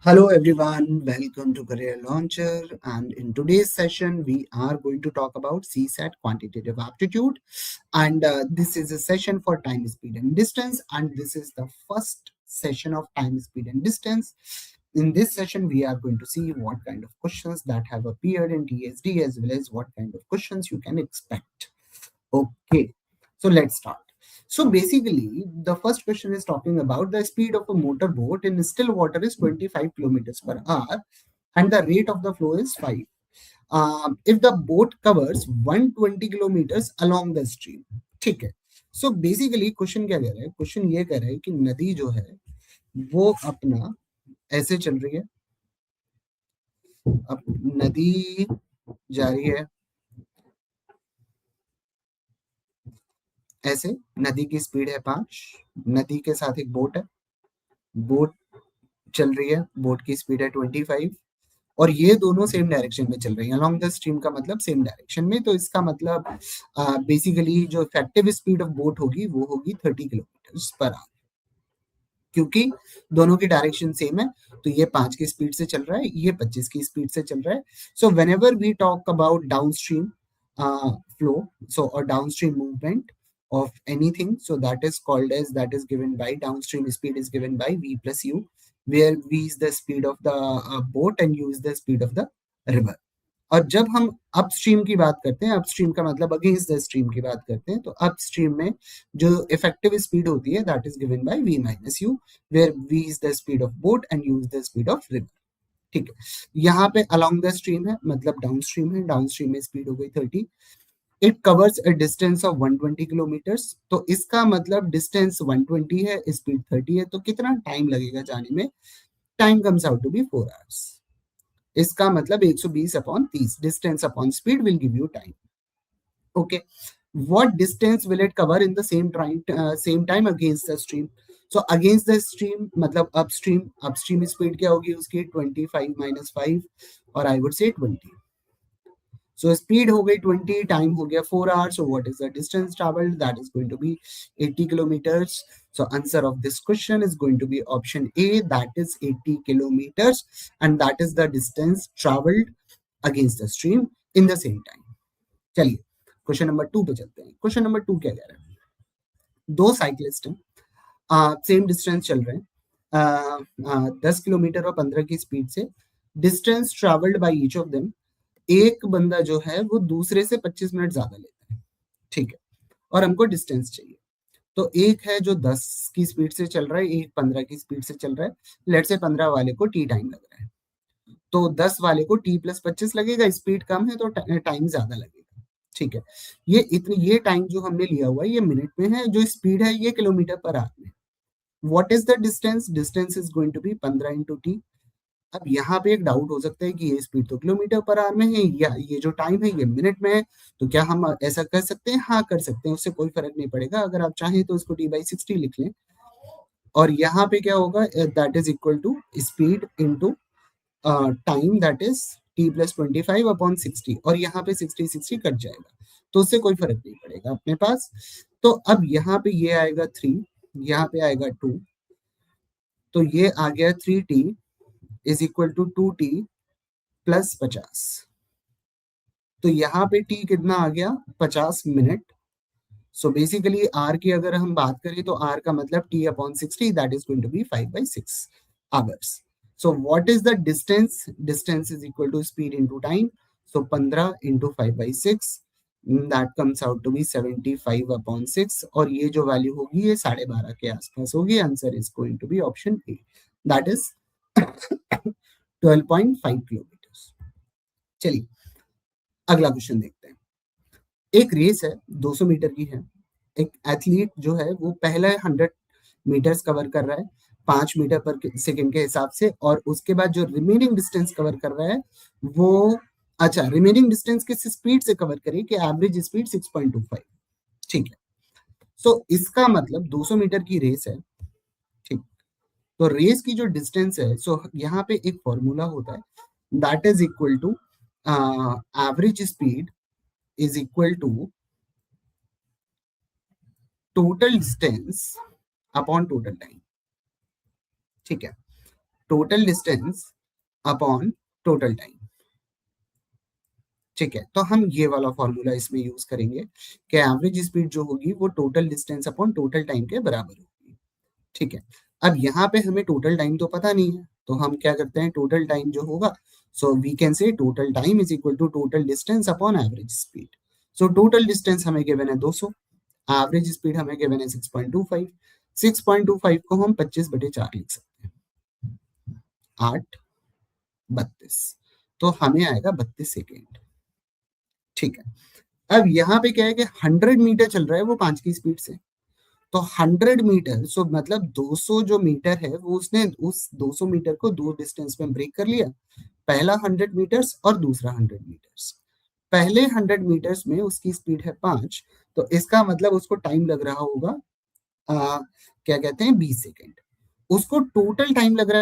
Hello everyone, welcome to Career Launcher. And in today's session, we are going to talk about CSAT quantitative aptitude. And this is a session for time, speed, and distance. And this is the first session of time, speed, and distance. In this session, we are going to see what kind of questions that have appeared in TSD as well as what kind of questions you can expect. Okay, so let's start. So basically, the first question is talking about the speed of a motor boat in still water is 25 kilometers per hour and the rate of the flow is 5. If the boat covers 120 kilometers along the stream, ठीक है. So basically question क्या कह रहा है? Question ये कह रहा है कि नदी जो है वो अपना ऐसे चल रही है. अब नदी जा रही है ऐसे. नदी की स्पीड है 5. नदी के साथ एक बोट है. बोट चल रही है. बोट की स्पीड है 25 और ये दोनों सेम डायरेक्शन में चल रही हैं. अलोंग द स्ट्रीम का मतलब सेम डायरेक्शन में. तो इसका मतलब बेसिकली जो इफेक्टिव स्पीड ऑफ बोट होगी वो होगी 30 किलोमीटर पर आवर, क्योंकि दोनों की डायरेक्शन सेम है. तो ये 5 की स्पीड से चल रहा है, ये 25 की स्पीड से चल रहा है. So whenever we talk about downstream flow, so or downstream movement of anything, so that is called as, that is given by, downstream speed is given by v plus u, where v is the speed of the boat and u is the speed of the river. और जब हम upstream की बात करते हैं, upstream का मतलब against the stream की बात करते हैं, तो अपस्ट्रीम में जो इफेक्टिव स्पीड होती है that is given by v minus u, where v is the speed of boat and u is the speed of river. ठीक है. यहाँ पे अलोंग द स्ट्रीम है मतलब डाउन स्ट्रीम है. डाउन स्ट्रीम में स्पीड हो गई 30. It covers a distance of 120 kilometres. तो इसका मतलब डिस्टेंस 120 है, स्पीड 30 है, तो कितना टाइम लगेगा जाने में? Time comes out to be 4 hours. इसका मतलब 120 upon 30, distance upon speed will give you time. Okay. what distance will it cover in the same time against the stream? So against the stream मतलब upstream speed क्या होगी उसकी? 25 minus 5 और I would say 20. So speed हो गई 20, time हो गया 4 hours. So what is the distance traveled? That is going to be 80 kilometers. So answer of this question is going to be option A, that is 80 kilometers, and that is the distance traveled against the stream in the same time. चलिए question number 2 पे चलते हैं. Question number 2 क्या कह रहा है? दो cyclist हैं, सेम डिस्टेंस चल रहे हैं 10 किलोमीटर और 15 की स्पीड से. Distance travelled by each of them, एक बंदा जो है वो दूसरे से 25 मिनट ज्यादा लेता है. ठीक है. और हमको डिस्टेंस चाहिए. तो एक है जो 10 की स्पीड से चल रहा है, एक 15 की स्पीड से चल रहा है. लेट से 15 वाले को टी टाइम लग रहा है, तो 10 वाले को टी प्लस 25 लगेगा. स्पीड कम है तो टाइम ज्यादा लगेगा. ठीक है. ये टाइम जो हमने लिया हुआ है ये मिनट में है, जो स्पीड है ये किलोमीटर पर आवर में. What is the distance? Distance is going to be 15 into t. अब यहाँ पे एक डाउट हो सकता है कि ये स्पीड तो किलोमीटर पर आवर में है या ये जो टाइम है ये मिनट में है. तो क्या हम ऐसा कर सकते हैं? हाँ कर सकते हैं, उससे कोई फर्क नहीं पड़ेगा. अगर आप चाहें तो इसको t/60 लिख लें और यहाँ पे क्या होगा? That is equal to speed into time, that is t plus 25 upon 60. और यहाँ पे 60 कट जाएगा, तो उससे कोई फर्क नहीं पड़ेगा अपने पास. तो अब यहाँ पे ये आएगा 3, यहाँ पे आएगा 2, तो ये आ गया 3t is equal to 2t plus 50. तो यहाँ पे t कितना आ गया? 50 मिनट. सो बेसिकली r की अगर हम बात करें तो r का मतलब t upon 60, that is going to be 5/6 hours. So what is the distance? Distance is equal to speed into time. So 15 into 5/6, that comes out to be 75 upon 6. और ये जो वैल्यू होगी ये 12.5 के आसपास होगी. Answer is going to be option A, that is 12.5 kilometre. चलिए अगला क्वेश्चन देखते हैं. एक रेस है 200 मीटर की है. एक एथलीट जो है वो पहले 100 मीटर्स कवर कर रहा है 5 मीटर पर सेकेंड के हिसाब से, और उसके बाद जो रिमेनिंग डिस्टेंस कवर कर रहा है वो, अच्छा रिमेनिंग डिस्टेंस किस स्पीड से कवर करे कि एवरेज स्पीड 6.25. ठीक है. सो इसका मतलब 200 मीटर की रेस है. ठीक. तो रेस की जो डिस्टेंस है, सो यहाँ पे एक फॉर्मूला होता है, that is equal to average speed is equal to total distance upon total time. ठीक है. Total distance upon total time. ठीक है, तो हम ये वाला फॉर्मूला इसमें यूज करेंगे कि एवरेज स्पीड जो होगी वो total distance upon total time के बराबर होगी। ठीक है, अब यहाँ पे हमें टोटल टाइम तो पता नहीं है, तो हम क्या करते हैं, टोटल टाइम जो होगा, so we can say total time is equal to total distance upon average speed. So total distance हमें गिवन है 200, एवरेज स्पीड हमें गिवन है 6.25। 6.25 को हम 25/4 लिख सकते हैं, 8:32, तो हमें आएगा 32 सेकेंड। ठीक है, अब यहाँ पे क्या है कि 100 मीटर चल रहा है वो 5 की स्पीड से, तो 100 मीटर, सो मतलब 200 जो मीटर है वो उसने उस 200 मीटर को दो डिस्टेंस में ब्रेक कर लिया, पहला 100 मीटर्स और दूसरा 100 मीटर्स। पहले 100 मीटर्स में उसकी स्पीड है 5, तो इसका मतलब उसको टाइम लग रहा होगा क्या कहते हैं 20 सेकेंड। उसको टोटल टाइम लग रहा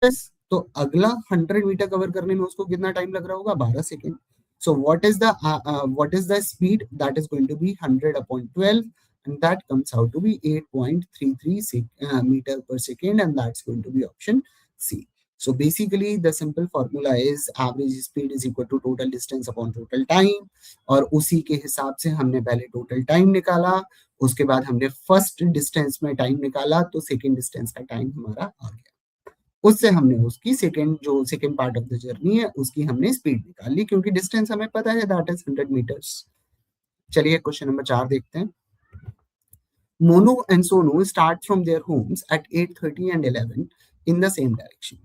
है, तो अगला 100 मीटर कवर करने में उसको कितना टाइम लग रहा होगा, 12 second. So what is the speed that is going to be 100 upon 12, and that comes out to be 8.33 meter per second, and that's going to be option C. So basically the simple formula is average speed is equal to total distance upon total time, और उसी के हिसाब से हमने पहले total time निकाला, उसके बाद हमने फर्स्ट डिस्टेंस में टाइम निकाला, तो सेकेंड डिस्टेंस का टाइम हमारा आ गया, उससे हमने उसकी second part of the journey है उसकी हमने स्पीड निकाल ली, क्योंकि डिस्टेंस हमें पता है दैट इज 100 मीटर्स। चलिए क्वेश्चन नंबर 4 देखते हैं। Monu and Sonu start from their homes at 8:30 and 11 in the same direction.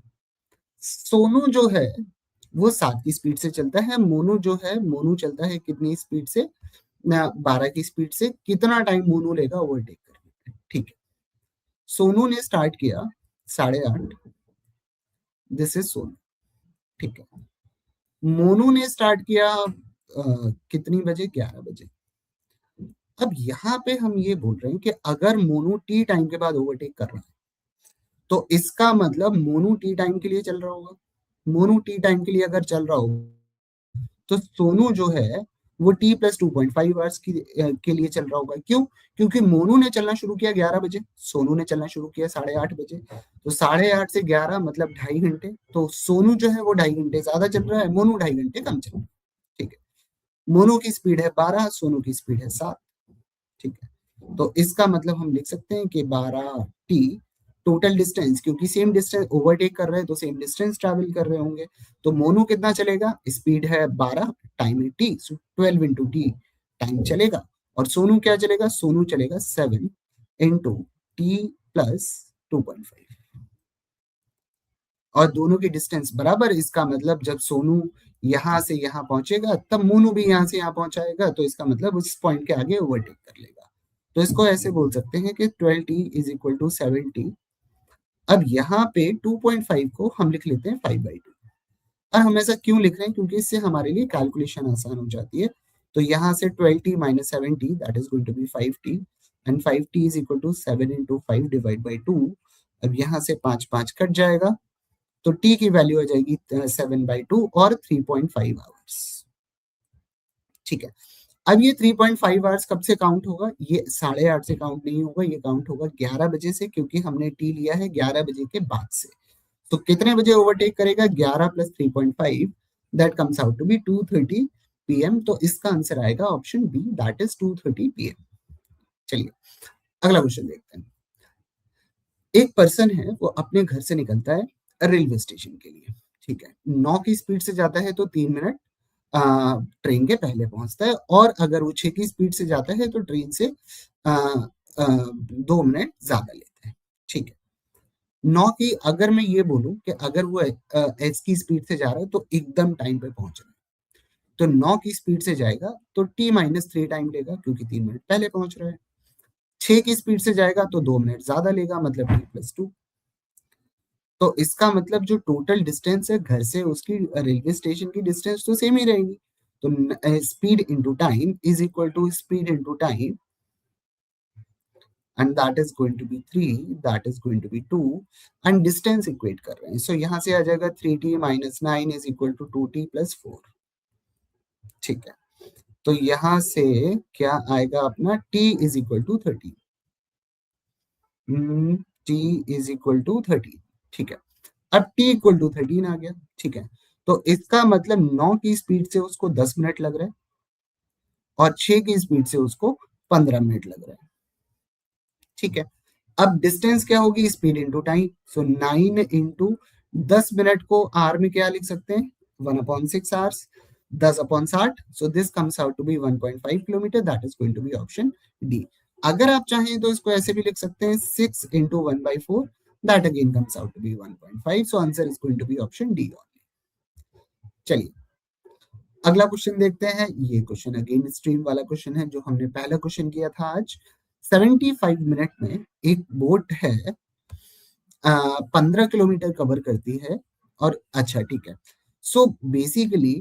Sonu जो है वो 7 की स्पीड से चलता है, मोनू चलता है कितनी स्पीड से, 12 की स्पीड से। कितना टाइम मोनू लेगा ओवरटेक करने में? ठीक है, सोनू ने स्टार्ट किया 8:30, दिस इज सोनू। ठीक है, मोनू ने स्टार्ट किया कितनी बजे, 11 बजे। अब यहाँ पे हम ये बोल रहे हैं कि अगर मोनू टी टाइम के बाद ओवरटेक कर रहा है, तो इसका मतलब मोनू टी टाइम के लिए चल रहा होगा। मोनू टी टाइम के लिए अगर चल रहा होगा, तो सोनू जो है वो टी प्लस 2.5 आवर्स के लिए चल रहा होगा। क्यों? क्योंकि मोनू ने चलना शुरू किया 11 बजे, सोनू ने चलना शुरू किया 8:30 बजे, तो 8:30 से 11 मतलब 2.5 घंटे। तो सोनू जो है वो 2.5 घंटे ज्यादा चल रहा है, मोनू 2.5 घंटे कम चल रहा है। ठीक है, मोनू की स्पीड है 12, सोनू की स्पीड है 7। ठीक है, तो इसका मतलब हम लिख सकते हैं कि 12t टोटल डिस्टेंस, क्योंकि सेम डिस्टेंस ओवरटेक कर रहे हैं तो सेम डिस्टेंस ट्रैवल कर रहे होंगे, तो मोनू कितना चलेगा, स्पीड है 12, टाइम है t, सो 12 इंटू टी टाइम चलेगा। और सोनू क्या चलेगा, सोनू चलेगा 7 इंटू टी प्लस 2.5, और दोनों की डिस्टेंस बराबर। इसका मतलब जब सोनू यहां से यहां पहुंचेगा तब मोनू भी यहां से यहां पहुंचाएगा, तो इसका मतलब उस पॉइंट के आगे ओवरटेक कर लेगा। तो इसको ऐसे बोल सकते हैं कि 12t is equal to 7t। अब यहाँ पे 2.5 को हम लिख लेते हैं 5/2। अब हम ऐसा क्यों लिख रहे हैं, क्योंकि इससे हमारे लिए कैलकुलेशन आसान हो जाती है। तो यहाँ से 12t minus 7t that is going to be 5t, and 5t is equal to 7 into 5 divide by 2। अब यहाँ से 5 5 कट जाएगा, तो टी की वैल्यू आ जाएगी 7/2 और 3.5 आवर्स। ठीक है, अब ये 3.5 आवर्स कब से काउंट होगा, ये 8:30 से काउंट नहीं होगा, ये काउंट होगा 11 बजे से, क्योंकि हमने टी लिया है 11 बजे के बाद से। तो कितने बजे ओवरटेक करेगा, 11 plus 3.5, that comes out to be 2:30 PM। तो इसका आंसर आएगा option B, that is 2:30 PM। चलिए अगला क्वेश्चन देखते हैं। एक पर्सन है वो अपने घर से निकलता है रेलवे स्टेशन के लिए। ठीक है, 9 की स्पीड से जाता है तो 3 मिनट ट्रेन के पहले पहुंचता है, और अगर वो 6 की स्पीड से जाता है तो ट्रेन से 2 मिनट ज्यादा लेता है। ठीक है, 9 की अगर मैं ये बोलूं कि अगर वो एच की स्पीड से जा रहा है तो एकदम टाइम पे पहुंच रहा है, तो 9 की स्पीड से जाएगा तो t-3 टाइम लेगा, क्योंकि 3 मिनट पहले पहुंच रहा है। 6 की स्पीड से जाएगा तो 2 मिनट ज्यादा लेगा, मतलब t+2। तो इसका मतलब जो टोटल डिस्टेंस है घर से उसकी रेलवे स्टेशन की डिस्टेंस तो सेम ही रहेगी। तो speed into time is equal to speed into time, and that is going to be 3, that is going to be 2, and distance equate कर रहे हैं। सो यहाँ से आ जाएगा 3t minus 9 is equal to 2t plus 4। ठीक है, तो यहाँ से क्या आएगा अपना, t is equal to 30, t is equal to 30। ठीक है, अब t इक्वल टू 13 आ गया, ठीक है। तो इसका मतलब 9 की स्पीड से उसको 10 मिनट लग रहा है और 6 की स्पीड से उसको 15 मिनट लग रहा है, ठीक है। अब डिस्टेंस क्या होगी, speed into time. So 9 into 10 minute को आर में क्या लिख सकते हैं, 1/6 hours, 10/60। So this comes out to be 1.5 kilometre, that is going to be option D. अगर आप चाहें तो इसको ऐसे भी लिख सकते हैं, 6 into 1/4, that again comes out to be 1.5। So answer is going to be option D. चलिए अगला क्वेश्चन देखते हैं। ये क्वेश्चन अगेन स्ट्रीम वाला क्वेश्चन है जो हमने पहला क्वेश्चन किया था आज। 75 मिनट में एक बोट है 15 किलोमीटर कवर करती है, और अच्छा ठीक है। सो बेसिकली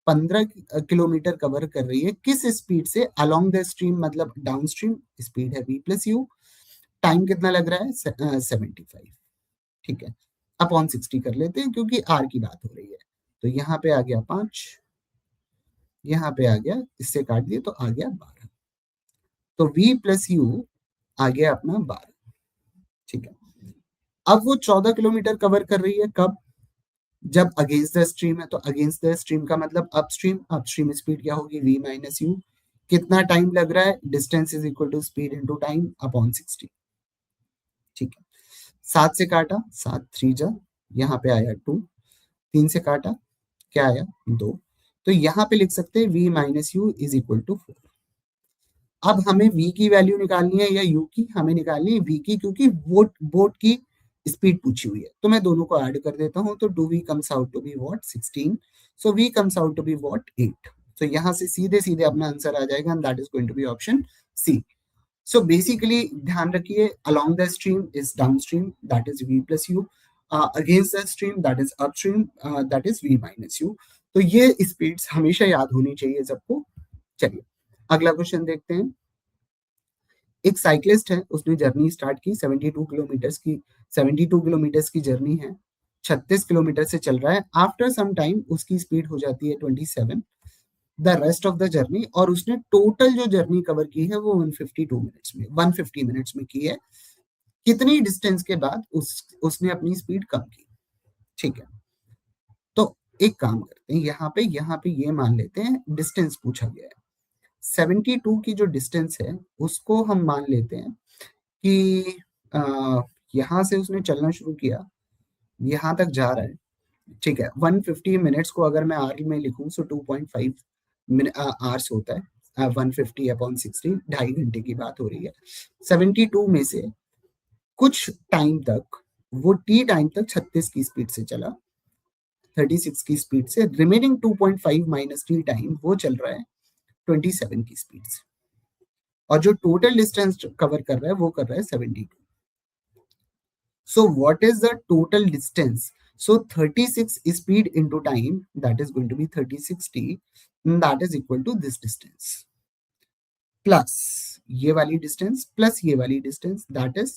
15 किलोमीटर कवर कर रही है किस स्पीड से, अलोंग द स्ट्रीम मतलब डाउन स्ट्रीम, स्पीड है v+u, टाइम कितना लग रहा है 75, ठीक है। अपॉन 60 कर लेते हैं क्योंकि आर की बात हो रही है। तो यहाँ पे आ गया 5, यहाँ पे आ गया, इससे काट दिए तो आ गया 12। तो v+u आ गया अपना 12, ठीक है। अब वो 14 किलोमीटर कवर कर रही है कब, जब अगेंस्ट द स्ट्रीम है। तो अगेंस्ट द स्ट्रीम का मतलब अपस्ट्रीम, अपस्ट्रीम स्पीड क्या होगी, v-u। कितना टाइम लग रहा है, distance is equal to speed into time upon 60, ठीक है। 7 से काटा, 7 3 जा, यहाँ पे आया 2, 3 से काटा, क्या आया 2। तो यहाँ पे लिख सकते हैं v-u इज इक्वल टू 4। अब हमें v की वैल्यू निकालनी है या u की, हमें निकालनी है v की, क्योंकि बोट बोट की स्पीड पूछी हुई है। तो मैं दोनों को ऐड कर देता हूं, तो 2v comes out to be what 16, so v comes out to be what 8। तो यहां से सीधे सीधे अपना आंसर आ जाएगा, and that is going to be option C. So basically ध्यान रखिए, along the stream is downstream, that is v+u, against the stream that is upstream, that is v-u। तो ये स्पीड्स हमेशा याद होनी चाहिए सबको। चलिए अगला क्वेश्चन देखते हैं। एक साइक्लिस्ट है, उसने जर्नी स्टार्ट की 72 किलोमीटर्स की जर्नी है, 36 किलोमीटर से चल रहा है। आफ्टर सम टाइम उसकी स्पीड हो जाती है 27 the rest of the journey, और उसने टोटल जो जर्नी कवर की है वो 150 मिनट्स में की है। कितनी डिस्टेंस के बाद उसने अपनी स्पीड कम की, ठीक है। तो एक काम करते हैं, यहाँ पे ये मान लेते हैं डिस्टेंस पूछा गया है। 72 की जो डिस्टेंस है उसको हम मान लेते हैं कि यहाँ से उसने चलना शुरू किया, यहाँ तक जा रहा है, ठीक है। 150 मिनट्स को अगर मैं आर में लिखूं, सो 2.5 आवर्स होता है। 150/60, 2.5 घंटे की बात हो रही है। 72 में से कुछ टाइम तक वो टी टाइम तक 36 की स्पीड से चला, 36 की स्पीड से, रिमेनिंग 2.5 माइनस टी टाइम वो चल रहा है 27 की स्पीड से, और जो टोटल डिस्टेंस कवर कर रहा है वो कर रहा है 72। So what is the total distance? So 36 speed into time, that is going to be 30/60, and that is equal to this distance. Plus ये वाली distance plus ये वाली distance, that is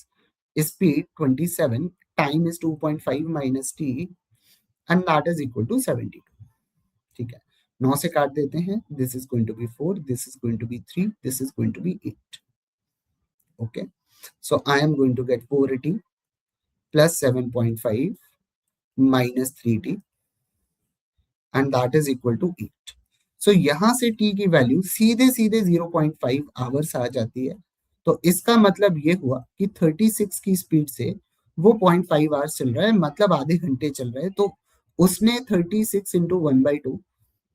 speed 27, time is 2.5 minus t, and that is equal to 72. ठीक है, 9 से काट देते हैं, this is going to be 4, this is going to be 3, this is going to be 8. Okay, so I am going to get 4t plus 7.5 minus 3t, and that is equal to 8. So यहाँ से t की value सीधे सीधे 0.5 hours आ जाती है। तो इसका मतलब ये हुआ कि 36 की स्पीड से वो 0.5 आवर्स चल रहा है, मतलब आधे घंटे चल रहे हैं। तो उसने 36 इंटू 1/2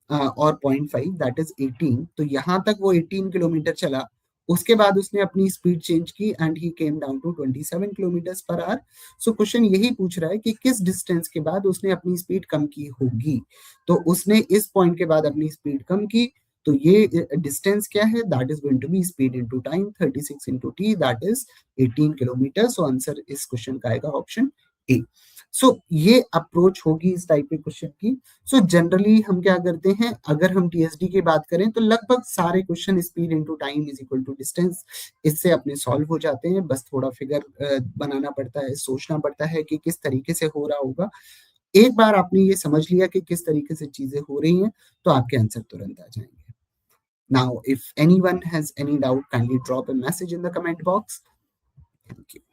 और 0.5 दैट इज 18, तो यहाँ तक वो 18 किलोमीटर चला। उसके बाद उसने अपनी स्पीड चेंज की and he came down to 27 kilometre per hour. So question यही पूछ रहा है कि किस डिस्टेंस के बाद उसने अपनी स्पीड कम की होगी। तो उसने इस पॉइंट के बाद अपनी स्पीड कम की, तो ये डिस्टेंस क्या है, that is going to be speed into time, 36 into t, that is 18 kilometre. So answer इस क्वेश्चन का आएगा ऑप्शन ए। सो ये अप्रोच होगी इस टाइप के क्वेश्चन की। सो जनरली हम क्या करते हैं, अगर हम टीएसडी की बात करें तो लगभग सारे question speed into time is equal to distance, इससे अपने सॉल्व हो जाते हैं। बस थोड़ा फिगर बनाना पड़ता है, सोचना पड़ता है कि किस तरीके से हो रहा होगा। एक बार आपने ये समझ लिया कि किस तरीके से चीजें हो रही हैं, तो आपके आंसर तुरंत आ जाएंगे। Now, if anyone has any doubt, kindly drop a message in the comment box. Thank you.